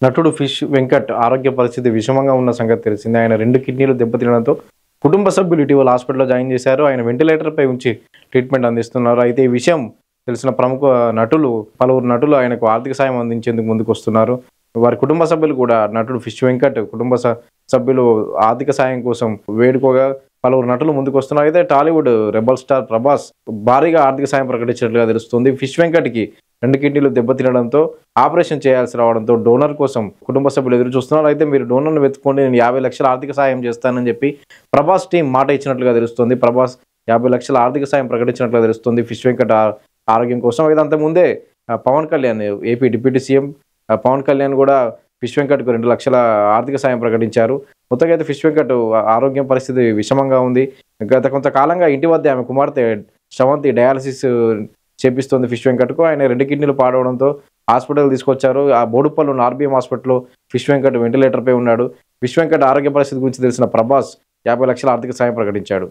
నటుడు ఫిష్ వెంకట్ ఆరోగ్య పరిస్థితి విషమంగా ఉన్న సంగతి తెలిసిందే. ఆయన 2 కిడ్నీలు దెబ్బతినడంతో కుటుంబ సభ్యులు ఇటీవల హాస్పిటల్‌లో జాయిన్ చేశారు. ఆయన వెంటిలేటర్‌పై ఉంచి ట్రీట్మెంట్ అందిస్తున్నారు. అయితే ఈ విషయం తెలిసిన ప్రముఖ పలువురు నటులు ఆయనకు ఆర్థిక సాయం అందించేందుకు ముందుకొస్తున్నారు. వారి కుటుంబ సభ్యులు కూడా నటుడు ఫిష్ వెంకట్ కుటుంబ సభ్యులు ఆర్థిక సాయం కోసం వేడుకోగా పలువురు నటులు ముందుకొస్తున్నారు. అయితే టాలీవుడ్ రెబల్ స్టార్ ప్రభాస్ భారీగా ఆర్థిక సాయం ప్రకటించినట్లుగా తెలుస్తుంది. ఫిష్ వెంకట్‌కి 2 కిడ్నీలు దెబ్బతినడంతో ఆపరేషన్ చేయాల్సి రావడంతో డోనర్ కోసం కుటుంబ సభ్యులు ఎదురు చూస్తున్నారు. అయితే మీరు డోనర్‌ని వెతుక్కోండి, నేను 50 లక్షల ఆర్థిక సాయం చేస్తానని చెప్పి ప్రభాస్ టీం మాట ఇచ్చినట్లుగా తెలుస్తుంది. ప్రభాస్ 50 లక్షల ఆర్థిక సాయం ప్రకటించినట్లుగా తెలుస్తుంది ఫిష్ వెంకట్ ఆరోగ్యం కోసం. అయితే అంతకుముందే Pawan Kalyan AP deputy CM Pawan Kalyan కూడా ఫిష్ వెంకట్‌కు 2 లక్షల ఆర్థిక సాయం ప్రకటించారు. మొత్తంగా అయితే ఫిష్ వెంకట్ ఆరోగ్యం పరిస్థితి విషమంగా ఉంది. గత కొంతకాలంగా ఇంటి వద్దే ఆమె కుమార్తె శ్రవంతి డయాలసిస్ చేపిస్తోంది ఫిష్ వెంకట్‌కు. ఆయన 2 కిడ్నీలు పాడవడంతో హాస్పిటల్‌కి తీసుకొచ్చారు. ఆ బోడుప్పల్ ఉన్న ఆర్‌బీఎం హాస్పిటల్‌లో ఫిష్ వెంకట్ వెంటిలేటర్‌పై ఉన్నాడు. ఫిష్ వెంకట్ ఆరోగ్య పరిస్థితి గురించి తెలిసిన ప్రభాస్ 50 లక్షల ఆర్థిక సాయం ప్రకటించాడు.